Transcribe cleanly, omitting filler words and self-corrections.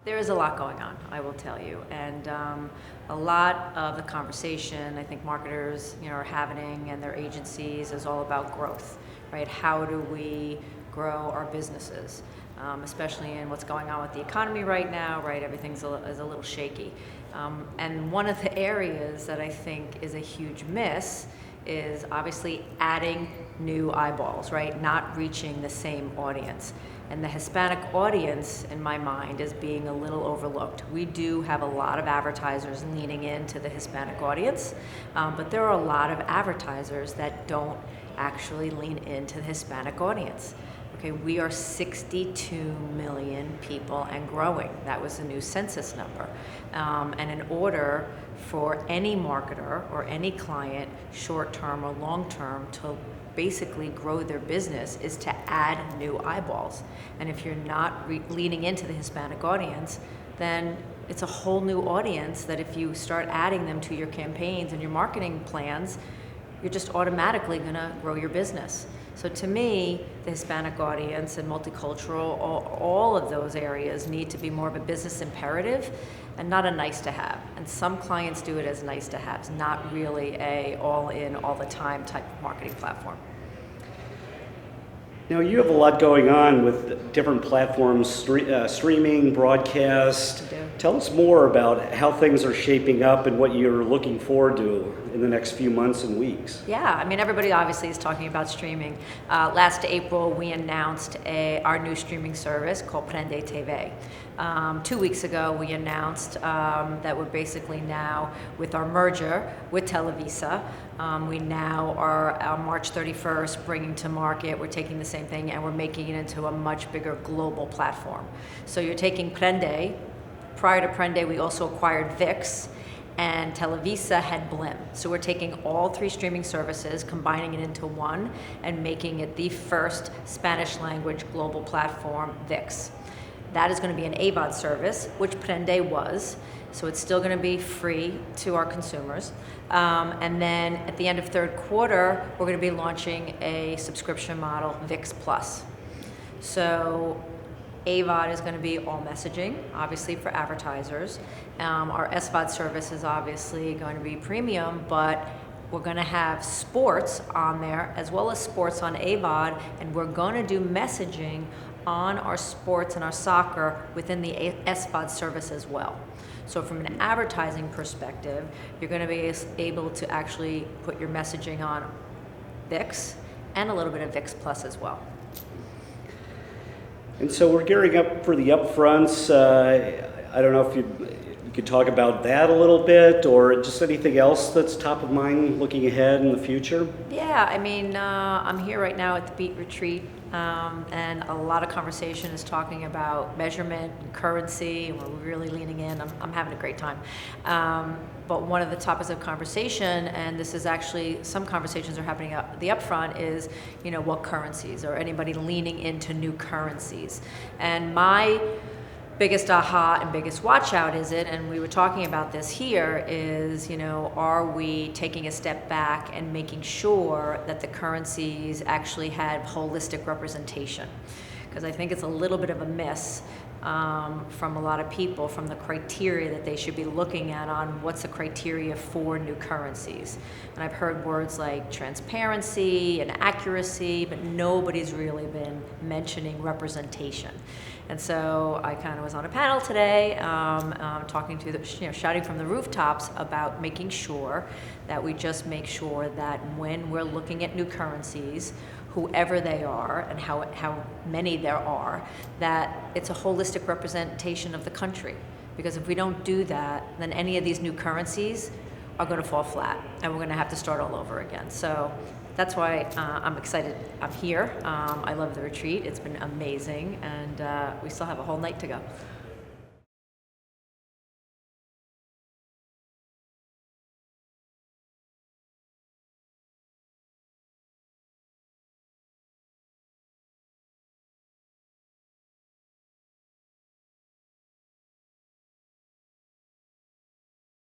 There is a lot going on, I will tell you, and a lot of the conversation I think marketers, are having and their agencies is all about growth, right? How do we grow our businesses, especially in what's going on with the economy right now, right? Everything's is a little shaky, and one of the areas that I think is a huge miss is obviously adding new eyeballs, right? Not reaching the same audience. And the Hispanic audience, in my mind, is being a little overlooked. We do have a lot of advertisers leaning into the Hispanic audience, but there are a lot of advertisers that don't actually lean into the Hispanic audience. Okay, we are 62 million people and growing. That was the new census number. And in order for any marketer or any client, short-term or long-term, to basically grow their business is to add new eyeballs. And if you're not leaning into the Hispanic audience, then it's a whole new audience that if you start adding them to your campaigns and your marketing plans, you're just automatically gonna grow your business. So to me, the Hispanic audience and multicultural, all of those areas need to be more of a business imperative and not a nice to have. And some clients do it as nice to haves, not really a all in, all the time type of marketing platform. Now you have a lot going on with different platforms, streaming, broadcast. Tell us more about how things are shaping up and what you're looking forward to in the next few months and weeks. Yeah, I mean, everybody obviously is talking about streaming. Last April, we announced our new streaming service called Prende TV. 2 weeks ago, we announced that we're basically now, with our merger with Televisa, we now are on March 31st bringing to market, we're taking the same thing and we're making it into a much bigger global platform. So you're taking Prende. Prior to Prende, we also acquired VIX, and Televisa had Blim. So we're taking all three streaming services, combining it into one, and making it the first Spanish language global platform, VIX. That is going to be an AVOD service, which Prende was, so it's still going to be free to our consumers. And then at the end of third quarter, we're going to be launching a subscription model, VIX Plus. So AVOD is going to be all messaging, obviously for advertisers. Our SVOD service is obviously going to be premium, but we're going to have sports on there as well as sports on AVOD, and we're going to do messaging on our sports and our soccer within the SVOD service as well. So from an advertising perspective, you're going to be able to actually put your messaging on VIX and a little bit of VIX Plus as well. And so we're gearing up for the upfronts. I don't know if you could talk about that a little bit, or just anything else that's top of mind looking ahead in the future. Yeah, I mean, I'm here right now at the Beat Retreat, and a lot of conversation is talking about measurement and currency, and we're really leaning in. I'm having a great time. But one of the topics of conversation, and this is actually, some conversations are happening at the upfront, is, what currencies, or anybody leaning into new currencies. And my biggest aha and biggest watch out is it, and we were talking about this here, is, are we taking a step back and making sure that the currencies actually have holistic representation? Because I think it's a little bit of a miss from a lot of people, from the criteria that they should be looking at on what's the criteria for new currencies. And I've heard words like transparency and accuracy, but nobody's really been mentioning representation. And so I kind of was on a panel today, talking to shouting from the rooftops about making sure that we just make sure that when we're looking at new currencies, whoever they are and how many there are, that it's a holistic representation of the country. Because if we don't do that, then any of these new currencies are going to fall flat, and we're going to have to start all over again. So that's why I'm excited. I'm here. I love the retreat. It's been amazing, and we still have a whole night to go.